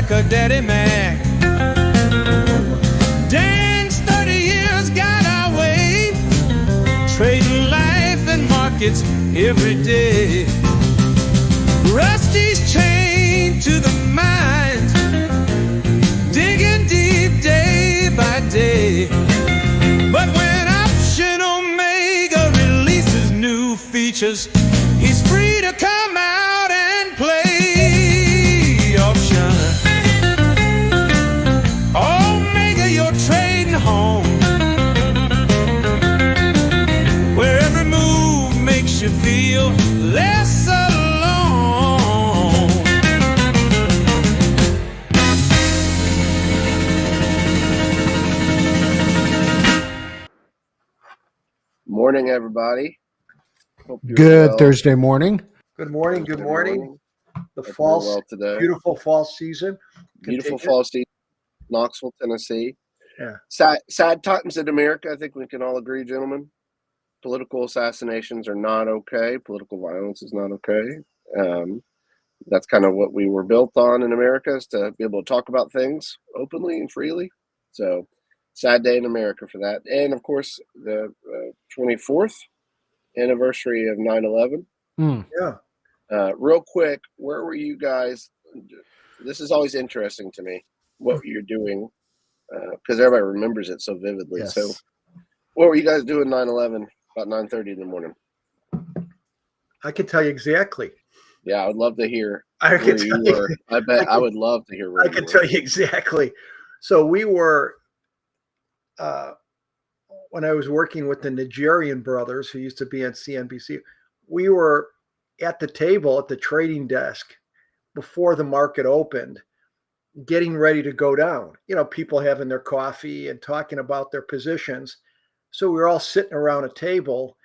America, Daddy Mac. Dan's 30 years got our way, trading life and markets every day. Rusty's chained to the mines, digging deep day by day. But when Option Omega releases new features, he's free to come out and play option. Omega, you're trading home, where every move makes you feel less alone. Morning, everybody. Good well. Thursday morning. Good morning. Good morning. The fall, well today. Beautiful fall season. Beautiful fall season. Knoxville, Tennessee. Yeah. Sad times in America. I think we can all agree, gentlemen. Political assassinations are not okay. Political violence is not okay. That's kind of what we were built on in America, is to be able to talk about things openly and freely. So, sad day in America for that. And of course, the 24th anniversary of 9/11. Yeah. Real quick, where were you guys? This is always interesting to me, what you're doing, because everybody remembers it so vividly. Yes. So what were you guys doing 9/11 about 9:30 in the morning? I can tell you exactly. Yeah, I would love to hear where you were. I bet I would love to hear where I can tell you exactly. So we were, when I was working with the Nigerian brothers who used to be on CNBC, we were at the table at the trading desk before the market opened, getting ready to go down. You know, people having their coffee and talking about their positions. So we were all sitting around a table,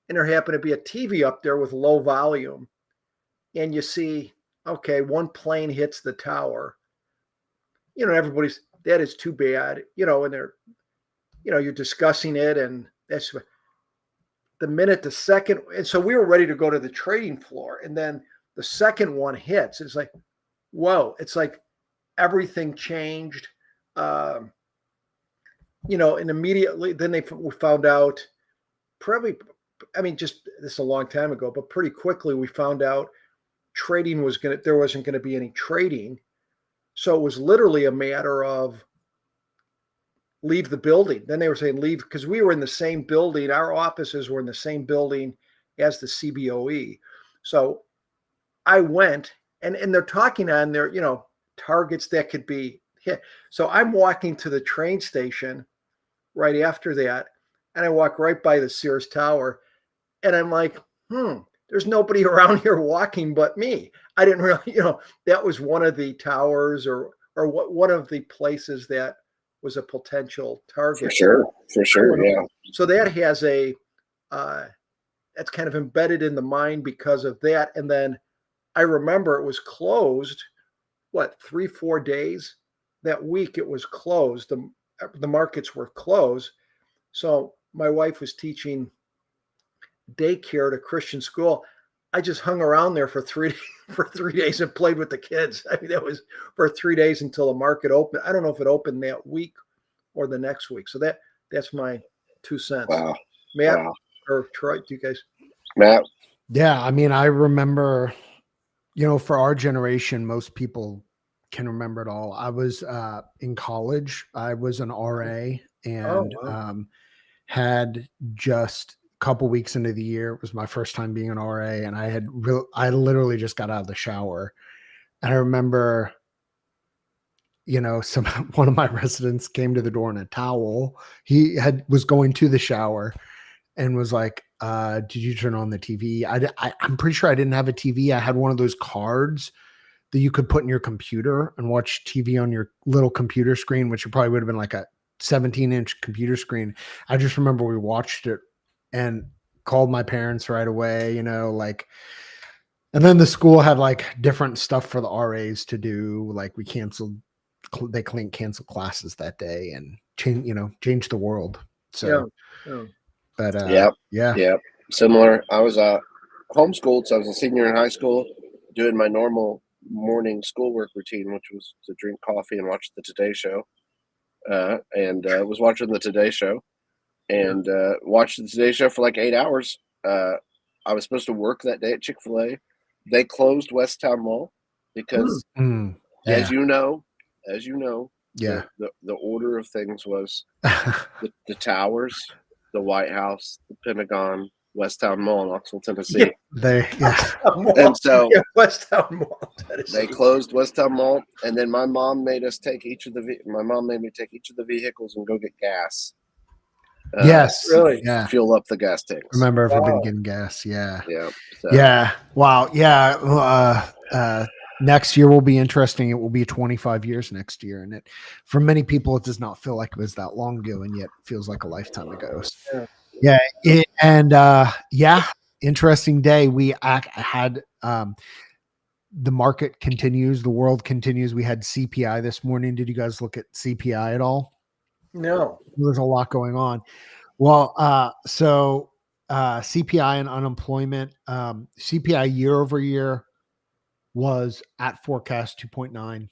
and there happened to be a TV up there with low volume. And you see, okay, one plane hits the tower. You know, everybody's, that is too bad. You know, and they're, you know, you're discussing it, and that's the minute the second. And so we were ready to go to the trading floor, and then the second one hits. It's like, whoa! It's like everything changed. You know, and immediately then we found out. Probably, I mean, just this is a long time ago, but pretty quickly we found out trading was there wasn't going to be any trading. So it was literally a matter of leave the building. Then they were saying leave, because we were in the same building. Our offices were in the same building as the CBOE. So I went, and they're talking on their, you know, targets that could be hit. So I'm walking to the train station right after that, and I walk right by the Sears Tower, and I'm like, there's nobody around here walking but me. I didn't really, you know, that was one of the towers or one of the places that was a potential target. For sure, yeah. So that has a, that's kind of embedded in the mind because of that. And then I remember it was closed, 3-4 days? That week it was closed. The markets were closed. So my wife was teaching daycare at a Christian school. I just hung around there for 3 days and played with the kids. I mean, that was for 3 days until the market opened. I don't know if it opened that week or the next week. So that's my 2 cents. Wow. Matt or Troy, do you guys? Matt? Yeah, I mean, I remember, you know, for our generation, most people can remember it all. I was in college. I was an RA, and had just couple weeks into the year. It was my first time being an RA, and I literally just got out of the shower. And I remember, you know, one of my residents came to the door in a towel. He was going to the shower and was like, did you turn on the TV? I'm pretty sure I didn't have a TV. I had one of those cards that you could put in your computer and watch TV on your little computer screen, which probably would have been like a 17-inch computer screen. I just remember we watched it and called my parents right away, you know, like, and then the school had like different stuff for the RAs to do. Like they canceled classes that day and changed the world. So, but similar. I was homeschooled, so I was a senior in high school, doing my normal morning schoolwork routine, which was to drink coffee and watch the Today Show. Was watching the Today Show and watched the Today Show for like 8 hours. I was supposed to work that day at Chick-fil-A. They closed West Town Mall because, as you know, yeah, the order of things was the towers, the White House, the Pentagon, West Town Mall in Knoxville, Tennessee. And so West Town Mall, Tennessee. They closed West Town Mall, and then my mom made us take each of the vehicles and go get gas. Yes, really, yeah. Fuel up the gas tanks. Remember everybody getting gas? Yeah, so. Yeah. Wow. Yeah. Next year will be interesting. It will be 25 years next year, and for many people, it does not feel like it was that long ago, and yet it feels like a lifetime ago. Interesting day. We had the market continues, the world continues. We had CPI this morning. Did you guys look at CPI at all? No. There's a lot going on. Well, CPI and unemployment, CPI year over year was at forecast 2.9.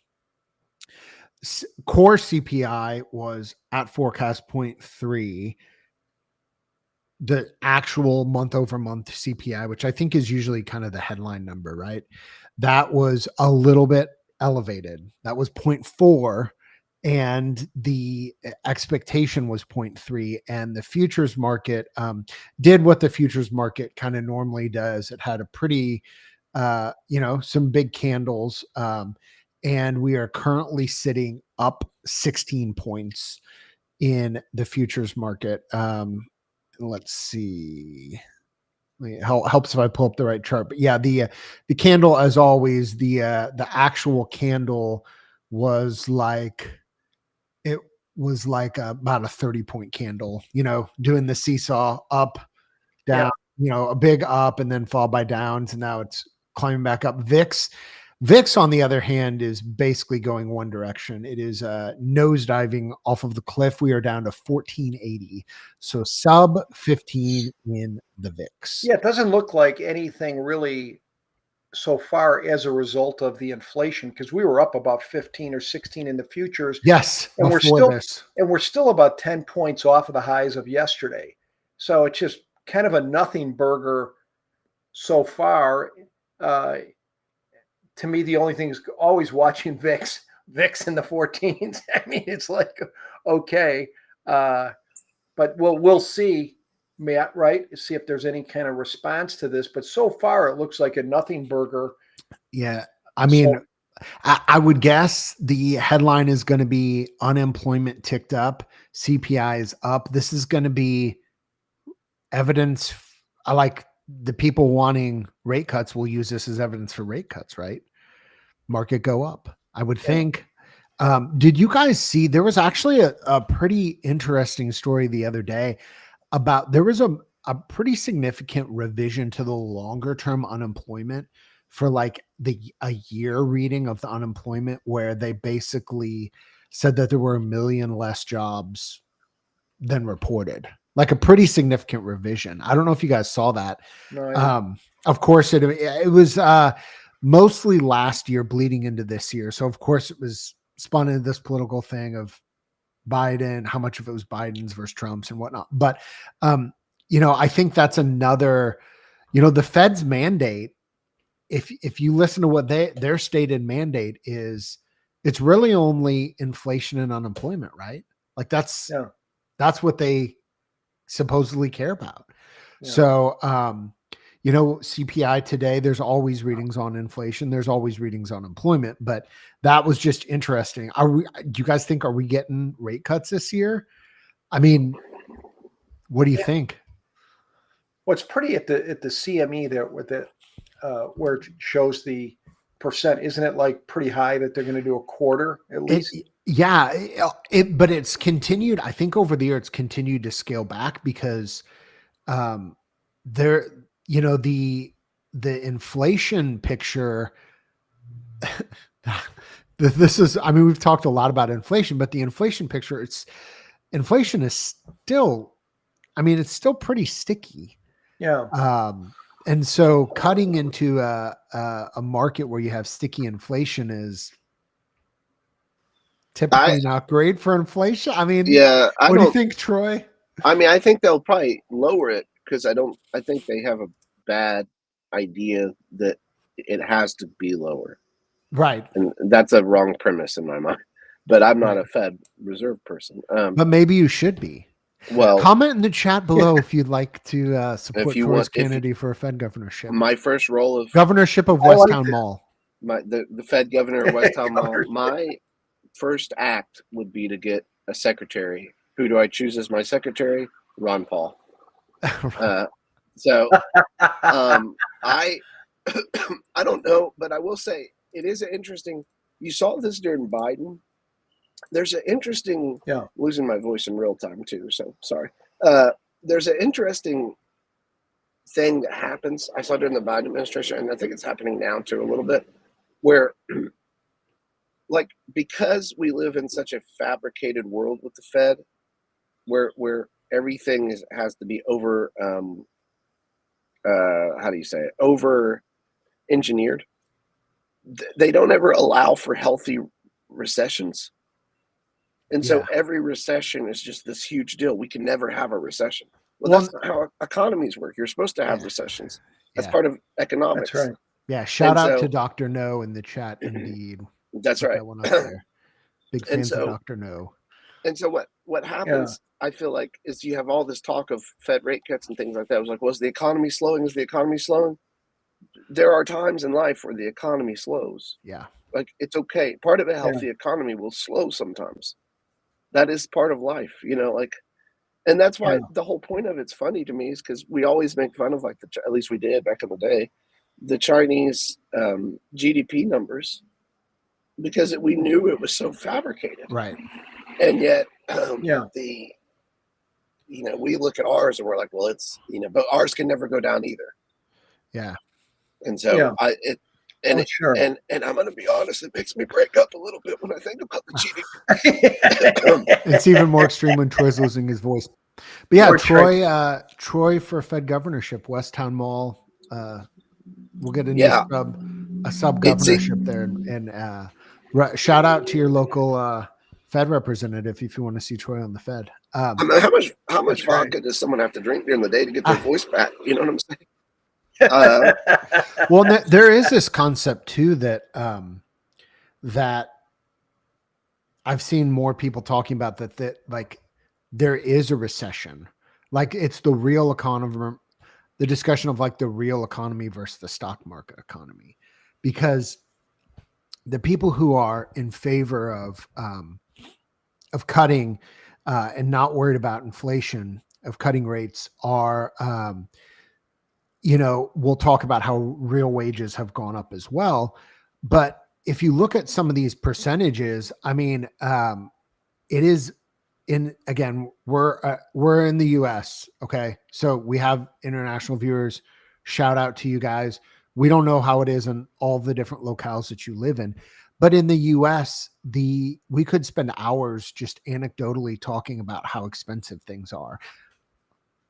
Core CPI was at forecast 0.3. The actual month over month CPI, which I think is usually kind of the headline number, right? That was a little bit elevated. That was 0.4. And the expectation was 0.3, and the futures market did what the futures market kind of normally does. It had a pretty, some big candles, and we are currently sitting up 16 points in the futures market. Let's see. Helps if I pull up the right chart, but yeah, the candle, as always, the actual candle was like. It was like about a 30-point candle, doing the seesaw up, down, a big up and then fall by downs. And now it's climbing back up. VIX, on the other hand, is basically going one direction. It is nosediving off of the cliff. We are down to 1480. So sub 15 in the VIX. Yeah, it doesn't look like anything really so far as a result of the inflation, because we were up about 15 or 16 in the futures. Yes. And we're still about 10 points off of the highs of yesterday. So it's just kind of a nothing burger so far. To me, the only thing is always watching VIX in the 14s. I mean, it's like, okay. But we'll see, Matt, right? See if there's any kind of response to this. But so far, it looks like a nothing burger. Yeah. I mean, I would guess the headline is going to be unemployment ticked up, CPI is up. This is going to be evidence. I like the people wanting rate cuts will use this as evidence for rate cuts, right? Market go up, I would think. Did you guys see, there was actually a pretty interesting story the other day about, there was a pretty significant revision to the longer term unemployment for like a year reading of the unemployment, where they basically said that there were 1 million less jobs than reported, like a pretty significant revision. I don't know if you guys saw that. No, of course it was mostly last year bleeding into this year. So of course it was spun into this political thing of Biden, how much of it was Biden's versus Trump's and whatnot. But, I think that's another, the Fed's mandate, if you listen to what their stated mandate is, it's really only inflation and unemployment, right? Like that's what they supposedly care about. Yeah. So, CPI today, there's always readings on inflation. There's always readings on employment, but that was just interesting. Do you guys think, are we getting rate cuts this year? I mean, what do you think? Well, it's pretty at the CME there with it, where it shows the percent. Isn't it like pretty high that they're going to do a quarter at least? But it's continued. I think over the year it's continued to scale back because the inflation picture, this is, I mean, we've talked a lot about inflation, but the inflation picture, inflation is still, I mean, it's still pretty sticky. Yeah. And so cutting into a market where you have sticky inflation is typically not great for inflation. I mean, yeah, what do you think, Troy? I mean, I think they'll probably lower it because I think they have a bad idea that it has to be lower. Right. And that's a wrong premise in my mind. But I'm not a Fed Reserve person. But maybe you should be. Well, comment in the chat below if you'd like to support Troy's candidacy for a Fed governorship. My first role of governorship of Westtown Mall. The Fed governor of Westtown Mall. My first act would be to get a secretary. Who do I choose as my secretary? Ron Paul. So I don't know, but I will say it is an interesting. You saw this during Biden. There's an interesting. Losing my voice in real time too. So sorry. There's an interesting thing that happens. I saw during the Biden administration, and I think it's happening now too a little bit, where like because we live in such a fabricated world with the Fed, where everything has to be over how do you say it, over engineered. They don't ever allow for healthy recessions, and so every recession is just this huge deal. We can never have a recession. Well, that's not how economies work. You're supposed to have recessions. That's part of economics. That's right. Yeah, shout out to Dr. No in the chat. Indeed, that's right. That one up there. Big fans of Dr. No. And so what happens? I feel like is you have all this talk of Fed rate cuts and things like that. I was like, was the economy slowing? Is the economy slowing? There are times in life where the economy slows. Yeah, like it's okay. Part of a healthy economy will slow sometimes. That is part of life, you know. Like, and that's why the whole point of it's funny to me is because we always make fun of like at least we did back in the day, the Chinese GDP numbers, because we knew it was so fabricated, right? And yet, we look at ours and we're like, well, it's but ours can never go down either. Yeah, and so and I'm going to be honest, it makes me break up a little bit when I think about the GDP. It's even more extreme when Troy's losing his voice. But yeah, Troy for Fed governorship, Westtown Mall. We'll get a new sub governorship there, and shout out to your local Fed representative if you want to see Troy on the Fed. I mean, how much vodka does someone have to drink during the day to get their voice back? You know what I'm saying? Well, there is this concept too that that I've seen more people talking about that like there is a recession, like it's the real economy, the discussion of like the real economy versus the stock market economy, because the people who are in favor of cutting and not worried about inflation, of cutting rates are we'll talk about how real wages have gone up as well. But if you look at some of these percentages, I mean, it is again, we're in the US. Okay. So we have international viewers. Shout out to you guys. We don't know how it is in all the different locales that you live in, but in the US, we could spend hours just anecdotally talking about how expensive things are.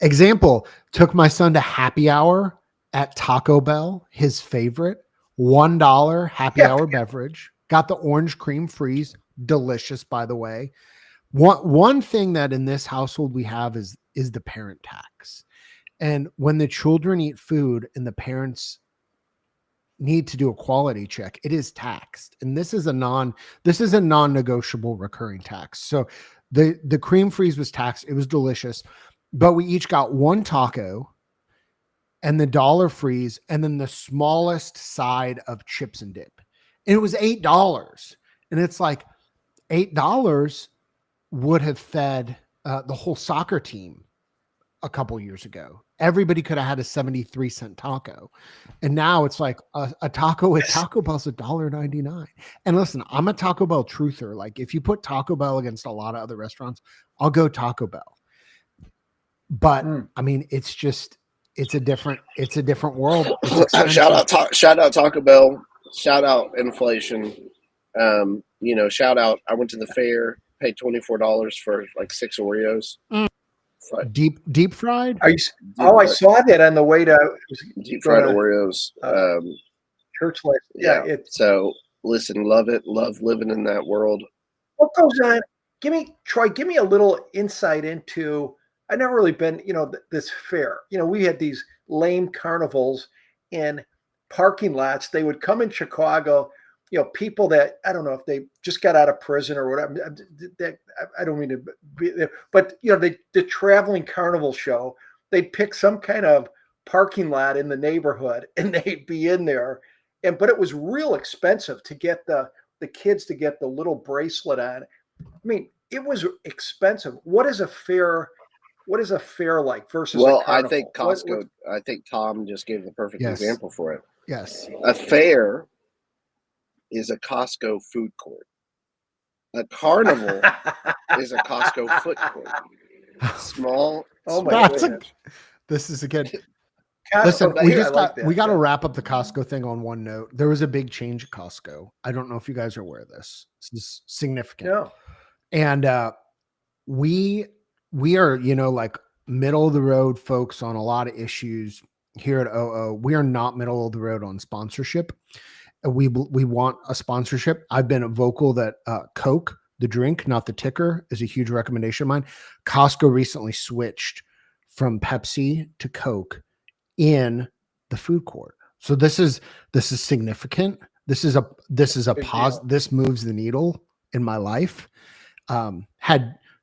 Example, took my son to happy hour at Taco Bell, his favorite, $1 happy hour beverage, got the orange cream freeze, delicious, by the way. One thing that in this household we have is the parent tax. And when the children eat food and the parents need to do a quality check, it is taxed. And this is a non-negotiable recurring tax. So the cream freeze was taxed. It was delicious. But we each got one taco and the dollar freeze and then the smallest side of chips and dip. And it was $8. And it's like $8 would have fed the whole soccer team a couple years ago. Everybody could have had a 73-cent taco. And now it's like a taco at Taco Bell's $1.99. And listen, I'm a Taco Bell truther. Like if you put Taco Bell against a lot of other restaurants, I'll go Taco Bell. But I mean, it's a different world. Shout out Taco Bell. Shout out inflation. Shout out. I went to the fair, paid $24 for like 6 Oreos deep fried. Are you? I saw that on the way to deep fried Oreos. Church life. Yeah. So listen, love it. Love living in that world. What goes on? Troy, give me a little insight into. I've never really been, this fair. We had these lame carnivals in parking lots. They would come in Chicago. People that I don't know if they just got out of prison or whatever. I don't mean to be there, but the traveling carnival show. They'd pick some kind of parking lot in the neighborhood, and they'd be in there. But it was real expensive to get the kids to get the little bracelet on. I mean, it was expensive. What is a fair like versus a carnival? I think Costco. I think Tom just gave the perfect example for it. Yes, a fair is a Costco food court. A carnival is a Costco foot court. Small. Oh my God! This is a good. Costco, listen, we got to wrap up the Costco thing on one note. There was a big change at Costco. I don't know if you guys are aware of this. This is significant. No. And we are, like middle of the road folks on a lot of issues here at OO. We are not middle of the road on sponsorship. We want a sponsorship. I've been vocal that Coke, the drink, not the ticker, is a huge recommendation of mine. Costco recently switched from Pepsi to Coke in the food court. So this is significant. This is a pause. This moves the needle in my life.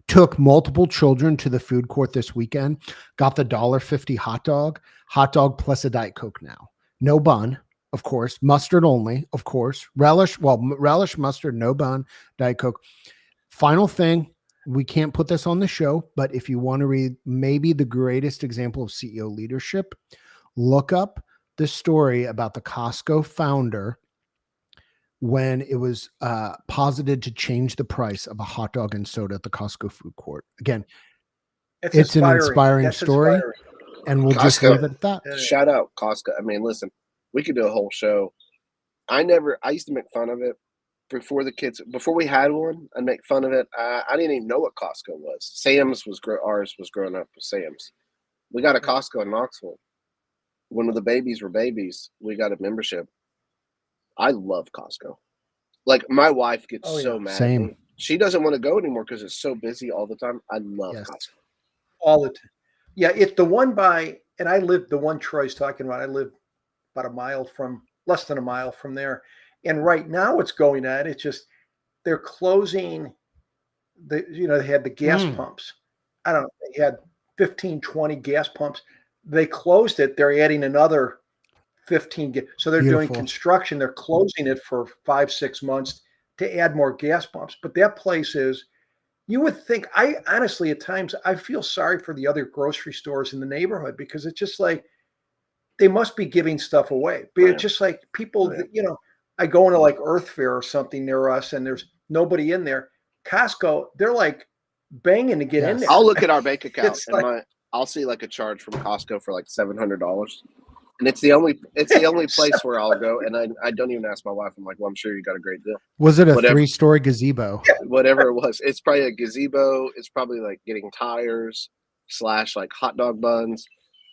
Took multiple children to the food court this weekend, got the $1.50 hot dog plus a Diet Coke now. No bun, of course, mustard only, of course, relish, mustard, no bun, Diet Coke. Final thing, we can't put this on the show, but if you want to read maybe the greatest example of CEO leadership, look up the story about the Costco founder when it was posited to change the price of a hot dog and soda at the Costco food court. Again, it's an inspiring story. And we'll just leave it at that. Shout out Costco. I mean, listen, we could do a whole show. I used to make fun of it before we had one. I'd make fun of it. I didn't even know what Costco was. Sam's ours was growing up with Sam's. We got a Costco in Knoxville. When the babies were babies, we got a membership. I love Costco. Like my wife gets so mad. Same. At me. She doesn't want to go anymore because it's so busy all the time. I love Costco. All the time. Yeah, it's the one and I live the one Troy's talking about. I live about less than a mile from there. And right now what's going on, it's just they're closing they had the gas pumps. I don't know, they had 15, 20 gas pumps. They closed it. They're adding another 15. So they're doing construction. They're closing it for 5-6 months to add more gas pumps. But that place you would think, I honestly, at times, I feel sorry for the other grocery stores in the neighborhood because it's just like, they must be giving stuff away. But it's just like people, I go into like Earth Fair or something near us and there's nobody in there. Costco, they're like banging to get in there. I'll look at our bank account and I'll see like a charge from Costco for like $700. And it's the only place where I'll go. And I don't even ask my wife. I'm like, well, I'm sure you got a great deal. Was it a 3-story gazebo? Whatever it was. It's probably a gazebo. It's probably like getting tires / like hot dog buns.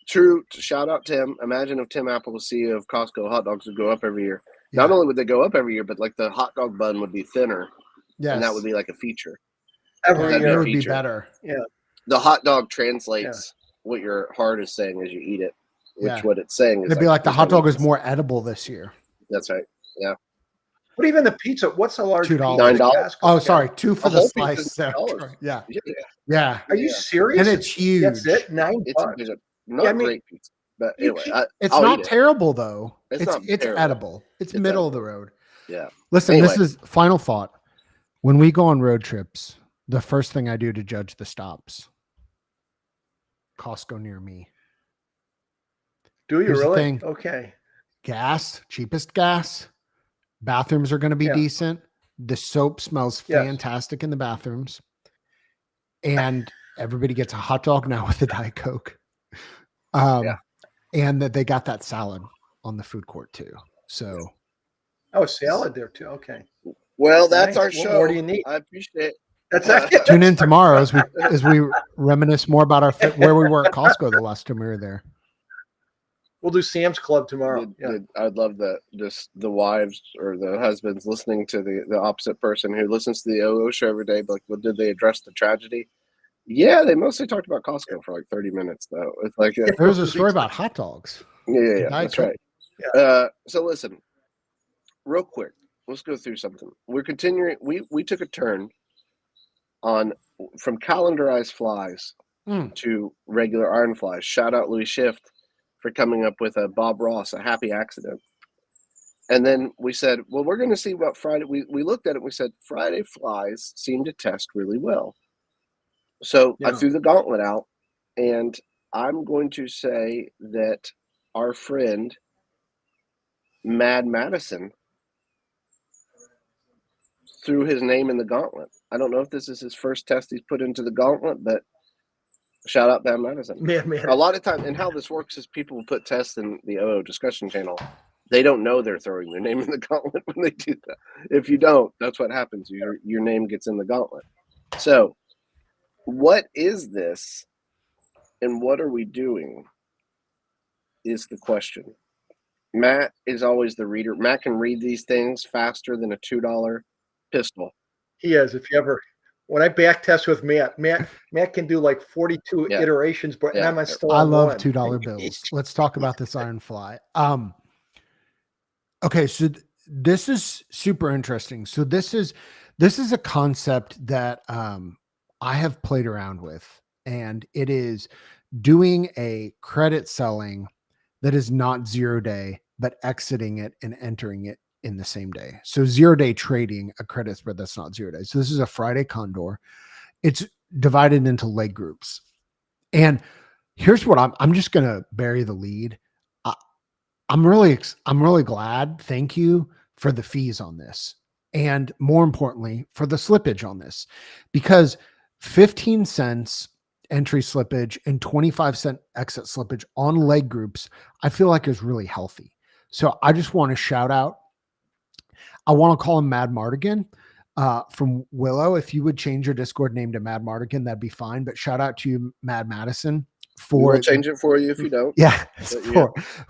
True. Shout out Tim. Imagine if Tim Apple was CEO of Costco, hot dogs would go up every year. Yeah. Not only would they go up every year, but like the hot dog bun would be thinner. Yes. And that would be like a feature. Every year would be better. Yeah. The hot dog translates what your heart is saying as you eat it. Which what it's saying is it'd be like the hot dog is more edible this year. That's right. Yeah. But even the pizza, what's a large pizza? $9. Oh, sorry, $2 for the slice. Yeah. Are you serious? And it's huge. That's it. $9. It's not great pizza, but anyway, it's not terrible though. It's edible. It's middle of the road. Yeah. Listen, this is final thought. When we go on road trips, the first thing I do to judge the stops, Costco near me. Do you Here's really? The thing. Okay. Gas, cheapest gas. Bathrooms are going to be decent. The soap smells fantastic in the bathrooms. And everybody gets a hot dog now with a Diet Coke. And that they got that salad on the food court too. So. Oh, salad there too. Okay. Well, that's our show. What more do you need? I appreciate it. That's actually Tune in tomorrow as we reminisce more about where we were at Costco the last time we were there. We'll do Sam's Club tomorrow. I'd love that. Just the wives or the husbands listening to the opposite person who listens to the OO show every day. Like, well, did they address the tragedy? Yeah, they mostly talked about Costco for like 30 minutes, though. It's like there was a story about hot dogs. Yeah, that's right. Yeah. So listen, real quick, let's go through something. We're continuing. We took a turn from calendarized flies to regular iron flies. Shout out Louis Schiff for coming up with a Bob Ross, a happy accident. And then we said, well, we're going to see what Friday. We looked at it. We said Friday flies seem to test really well. So I threw the gauntlet out, and I'm going to say that our friend Madison threw his name in the gauntlet. I don't know if this is his first test he's put into the gauntlet, but shout out Madison. Man. A lot of times, and how this works is people will put tests in the OO discussion channel. They don't know they're throwing their name in the gauntlet when they do that. If you don't, that's what happens. Your name gets in the gauntlet. So what is this and what are we doing is the question. Matt is always the reader. Matt can read these things faster than a $2 pistol. He is. If you ever, when I back test with Matt can do like 42 iterations, but I'm still I on love one. $2 bills. Let's talk about this iron fly. Okay, so this is super interesting. So this is a concept that I have played around with, and it is doing a credit selling that is not 0 day, but exiting it and entering it in the same day. So 0 day trading a credit spread that's not 0 days. So this is a Friday condor. It's divided into leg groups. And here's what I'm just going to bury the lead. I'm really glad. Thank you for the fees on this. And more importantly, for the slippage on this, because 15 cents entry slippage and 25-cent exit slippage on leg groups, I feel like is really healthy. So I just want to shout out. I want to call him Mad Mardigan from Willow. If you would change your Discord name to Mad Mardigan, that'd be fine. But shout out to you, Mad Madison. We'll change it for you if you don't. Yeah,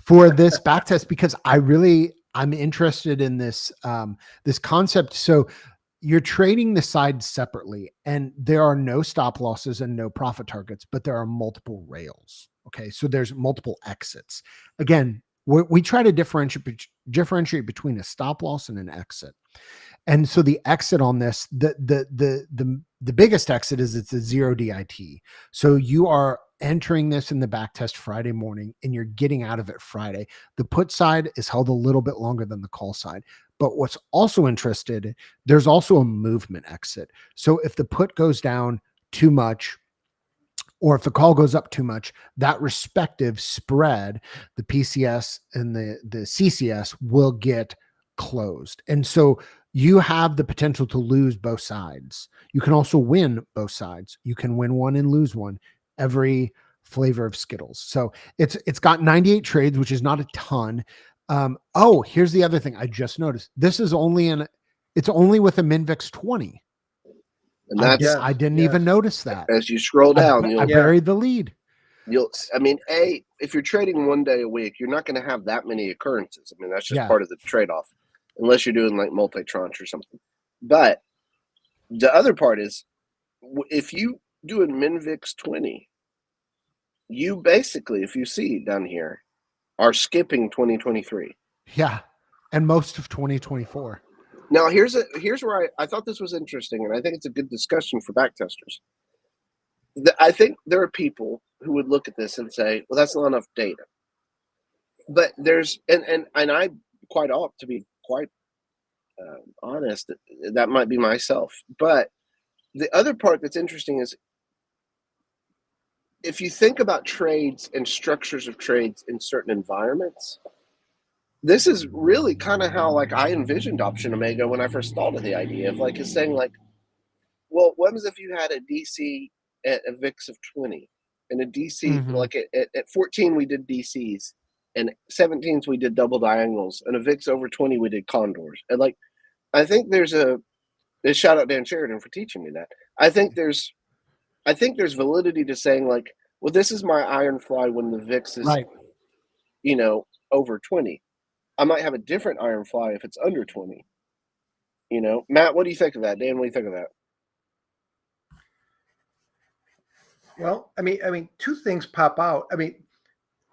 for this backtest, because I'm interested in this this concept. So you're trading the sides separately, and there are no stop losses and no profit targets, but there are multiple rails. Okay, so there's multiple exits. Again, we try to differentiate between a stop loss and an exit. And so the exit on this, the biggest exit is it's a 0 DIT. So you are entering this in the backtest Friday morning and you're getting out of it Friday. The put side is held a little bit longer than the call side. But what's also interested, there's also a movement exit. So if the put goes down too much, or if the call goes up too much, that respective spread, the PCS and the CCS will get closed. And so you have the potential to lose both sides. You can also win both sides. You can win one and lose one, every flavor of Skittles. So it's got 98 trades, which is not a ton. Oh, here's the other thing I just noticed. This is it's only with a MinVix 20. And that's I didn't even notice that. As you scroll down, I buried the lead. If you're trading 1 day a week, you're not going to have that many occurrences. I mean, that's just part of the trade-off, unless you're doing like multi-tranche or something. But the other part is, if you do a MinVix 20, you basically, if you see down here, are skipping 2023. Yeah, and most of 2024. Now, here's where I thought this was interesting, and I think it's a good discussion for backtesters. I think there are people who would look at this and say, well, that's not enough data. But there's, and I quite ought to be quite honest, that might be myself. But the other part that's interesting is, if you think about trades and structures of trades in certain environments, this is really kind of how like I envisioned Option Omega when I first thought of the idea of like it's saying like, well, what was if you had a DC at a VIX of 20 and a DC like at 14 we did DCs and 17s we did double diagonals and a VIX over 20 we did condors. And like I think there's a shout out Dan Sheridan for teaching me that. I think there's validity to saying like, well, this is my iron fly when the VIX is, Right. over 20. I might have a different iron fly if it's under 20. Matt, what do you think of that? Dan, what do you think of that? Well, I mean, two things pop out. I mean,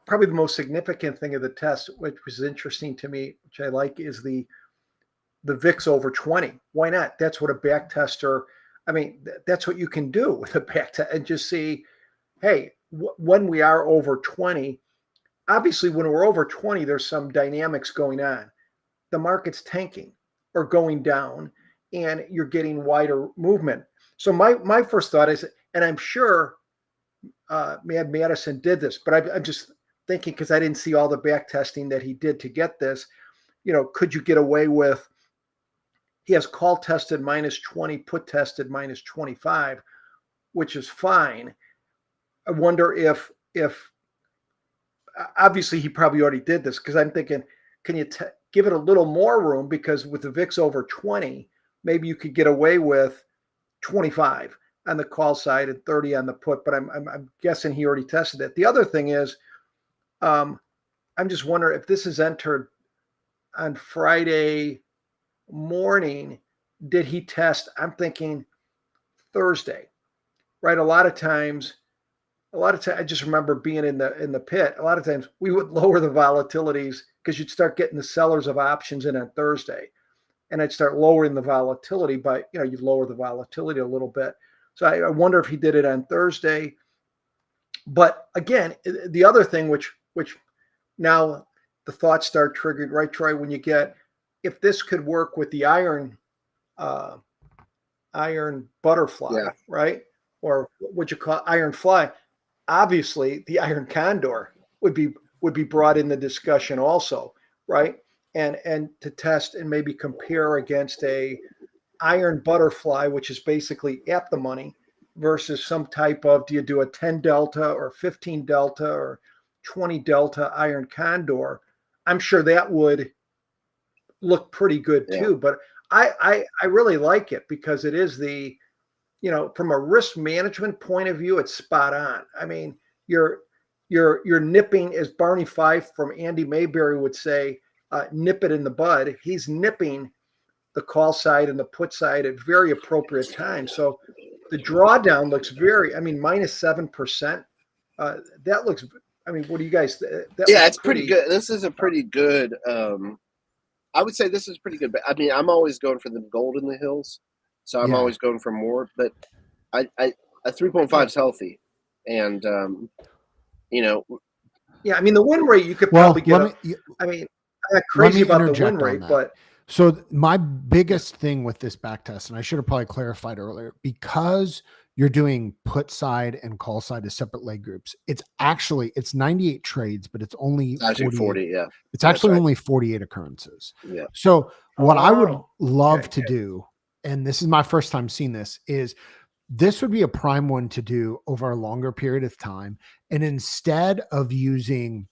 probably the most significant thing of the test, which was interesting to me, which I like, is the VIX over 20. Why not? That's what a back tester, I mean, that's what you can do with a back test and just see, hey, when we are over 20, obviously when we're over 20, there's some dynamics going on. The market's tanking or going down and you're getting wider movement. So my first thought is, and I'm sure Madison did this, but I'm just thinking, because I didn't see all the back testing that he did to get this, could you get away with, he has call tested -20, put tested -25, which is fine. I wonder if obviously he probably already did this, because I'm thinking, can you give it a little more room? Because with the VIX over 20, maybe you could get away with 25 on the call side and 30 on the put, but I'm guessing he already tested it. The other thing is, I'm just wondering if this is entered on Friday morning, did he test? I'm thinking Thursday, right? A lot of times, I just remember being in the pit. A lot of times we would lower the volatilities because you'd start getting the sellers of options in on Thursday, and I'd start lowering the volatility by, you'd lower the volatility a little bit. So I wonder if he did it on Thursday. But again, the other thing, which now the thoughts start triggering, right, Troy? When you get, if this could work with the iron butterfly, Yeah. right? Or what you call iron fly, obviously the iron condor would be brought in the discussion also, right? And to test and maybe compare against a iron butterfly, which is basically at the money, versus some type of, do you do a 10 delta or 15 delta or 20 delta iron condor? I'm sure that would look pretty good too. But I really like it because it is the, from a risk management point of view, it's spot on. I mean, you're nipping, as Barney Fife from Andy Mayberry would say, nip it in the bud. He's nipping the call side and the put side at very appropriate times. So the drawdown looks -7%. That looks, what do you guys? It's pretty good. This is a pretty good. I would say this is pretty good. But I'm always going for the gold in the hills, so I'm always going for more. But a 3.5 is healthy, and Yeah, the win rate you could probably get. I'm not crazy about the win rate, but. So my biggest thing with this back test, and I should have probably clarified earlier, because you're doing put side and call side as separate leg groups, it's 98 trades, but it's only 40. Yeah. It's actually only 48 occurrences. Yeah. So what I would love to do, and this is my first time seeing this, is this would be a prime one to do over a longer period of time. And instead of using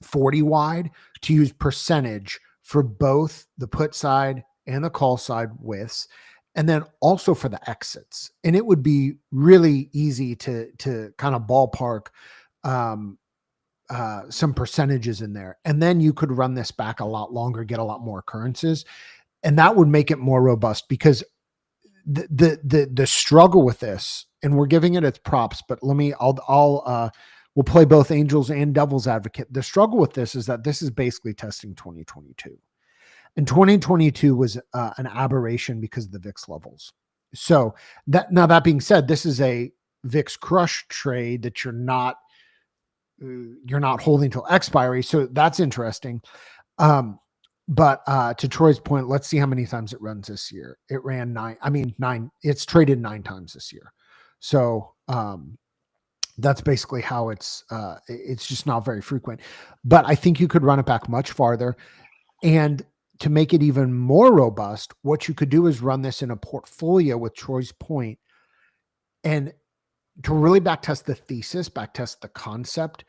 40 wide, to use percentage for both the put side and the call side widths, and then also for the exits. And it would be really easy to kind of ballpark some percentages in there. And then you could run this back a lot longer, get a lot more occurrences. And that would make it more robust, because the struggle with this, and we're giving it its props, but we'll play both angels and devil's advocate. The struggle with this is that this is basically testing 2022. And 2022 was an aberration because of the VIX levels. So that being said, this is a VIX crush trade that you're not holding till expiry. So that's interesting. But to Troy's point, let's see how many times it runs this year. It ran 9. It's traded 9 times this year. So that's basically how it's just not very frequent. But I think you could run it back much farther. And to make it even more robust, what you could do is run this in a portfolio, with Troy's point, and to really backtest the thesis, backtest the concept,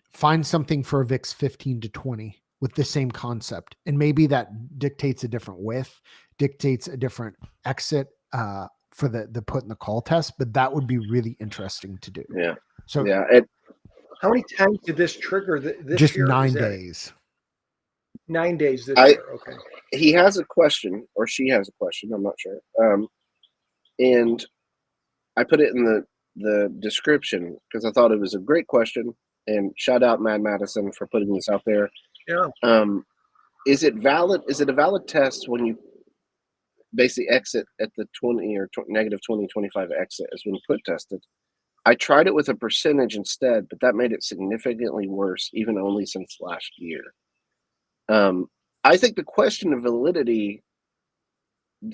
find something for a VIX 15 to 20 with the same concept. And maybe that dictates a different width, dictates a different exit for the put and the call test, but that would be really interesting to do. Yeah. So Yeah. How many times did this trigger this just year? 9 days. 9 days this I- year. Okay. He has a question, or she has a question. I'm not sure. And I put it in the description because I thought it was a great question. And shout out Madison for putting this out there. Yeah. Is it valid? Is it a valid test when you basically exit at the 20 or negative 20, 25 exit is when put tested? I tried it with a percentage instead, but that made it significantly worse, even only since last year. I think the question of validity,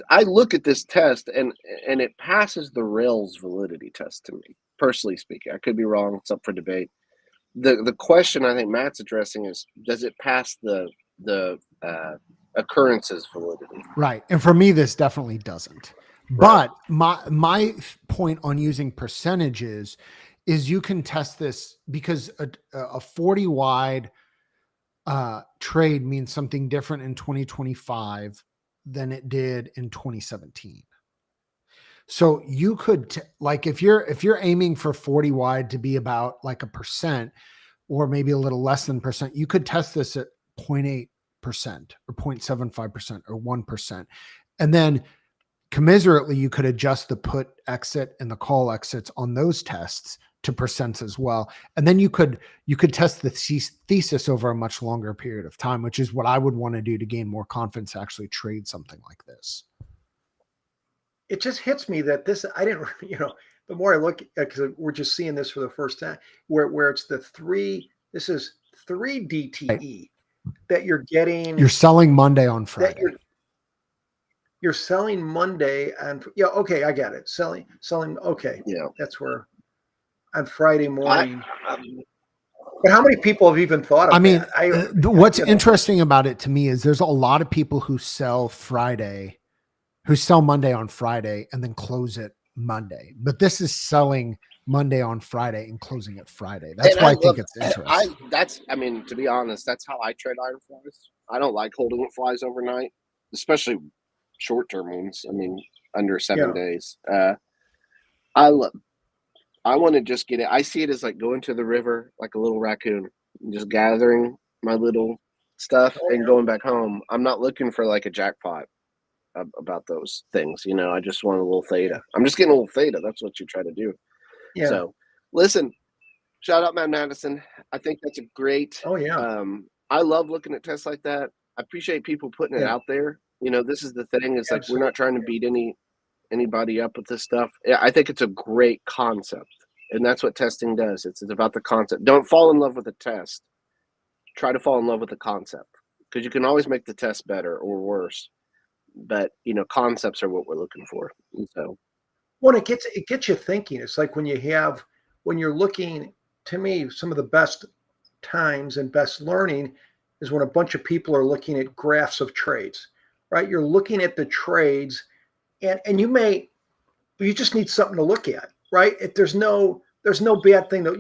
I look at this test and it passes the rails validity test to me, personally speaking. I could be wrong. It's up for debate. The question I think Matt's addressing is, does it pass the occurrences validity? Right. And for me, this definitely doesn't. Right. But my point on using percentages is you can test this because a 40 wide trade means something different in 2025 than it did in 2017. So you could like if you're aiming for 40 wide to be about like a percent or maybe a little less than percent, you could test this at 0.8% or 0.75% or 1%. And then commiserately, you could adjust the put exit and the call exits on those tests to percents as well. And then you could test the thesis over a much longer period of time, which is what I would want to do to gain more confidence to actually trade something like this. It just hits me that this, I didn't, the more I look at, because we're just seeing this for the first time, where it's this is 3 DTE right. that you're getting. You're selling Monday on Friday. You're selling Monday and okay, I got it. Selling, okay. Yeah. That's where on Friday morning. But how many people have even thought of that? What's interesting about it to me is there's a lot of people who sell Monday on Friday and then close it Monday. But this is selling Monday on Friday and closing it Friday. That's why I think it's interesting. To be honest, that's how I trade iron flies. I don't like holding it flies overnight, especially short-term ones. Under 7 days. I want to just get it. I see it as like going to the river like a little raccoon, and just gathering my little stuff and going back home. I'm not looking for like a jackpot about those things. I just want a little theta. I'm just getting a little theta. That's what you try to do. Yeah. So listen, shout out Madison. I think that's a great. Oh yeah. I love looking at tests like that. I appreciate people putting it out there. This is the thing. It's like we're not trying to beat anybody up with this stuff. Yeah, I think it's a great concept, and that's what testing does. It's about the concept. Don't fall in love with the test. Try to fall in love with the concept, because you can always make the test better or worse. But concepts are what we're looking for. And so, well, it gets you thinking. It's like when you're looking. To me, some of the best times and best learning is when a bunch of people are looking at graphs of trades. Right? You're looking at the trades, and you just need something to look at, right? There's no bad thing that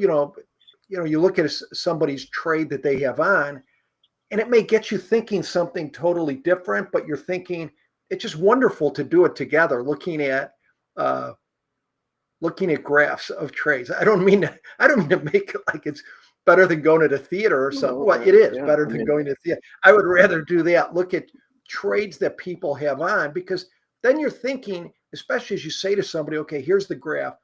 you look at somebody's trade that they have on, and it may get you thinking something totally different, but you're thinking it's just wonderful to do it together, looking at graphs of trades. I don't mean to make it like it's better than going to the theater or something. Well, it is better than going to the theater. I would rather do that. Look at trades that people have on, because then you're thinking, especially as you say to somebody, okay, here's the graph.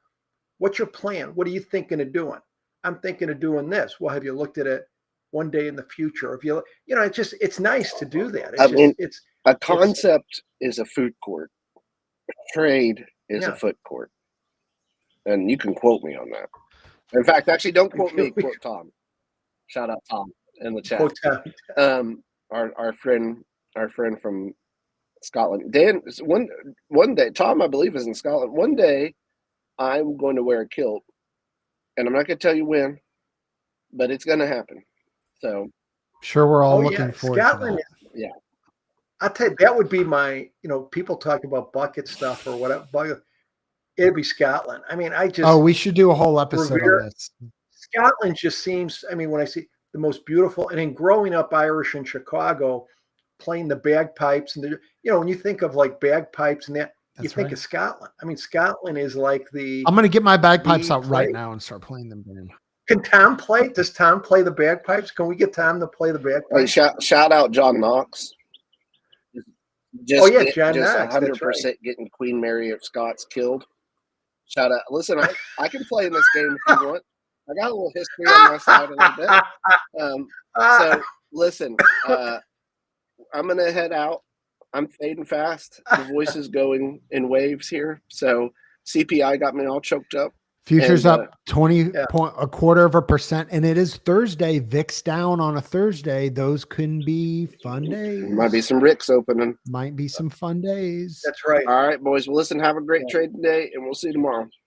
What's your plan? What are you thinking of doing? I'm thinking of doing this. Well, have you looked at it one day in the future? If it's nice to do that. It's a concept is a food court. A trade is a foot court. And you can quote me on that. In fact, actually, don't quote me. Quote Tom. Shout out Tom in the chat. Quote Tom. Our friend from Scotland. Dan, one day, Tom, I believe, is in Scotland. One day, I'm going to wear a kilt, and I'm not going to tell you when, but it's going to happen. So, sure, we're all looking forward Scotland, to that. Yeah. I'll tell you, that would be my, people talk about bucket stuff or whatever. It'd be Scotland. We should do a whole episode on this. Scotland just seems, when I see the most beautiful, and in growing up Irish in Chicago, playing the bagpipes and when you think of like bagpipes and you think of Scotland. I mean, Scotland is like the. I'm going to get my bagpipes the out right place. now and start playing them. Man. Can Tom play? Does Tom play the bagpipes? Can we get Tom to play the bagpipes? Hey, shout out John Knox. Oh yeah, John Knox. 100% getting Queen Mary of Scots killed. Shout out. Listen, I can play in this game if you want. I got a little history on my side a little bit. So listen, I'm gonna head out. I'm fading fast. The voice is going in waves here. So CPI got me all choked up. Futures up 0.25%, and it is Thursday. VIX down on a Thursday. Those can be fun days. Might be some Ricks opening. Might be some fun days. That's right. All right, boys. Well, listen, have a great trading day, and we'll see you tomorrow.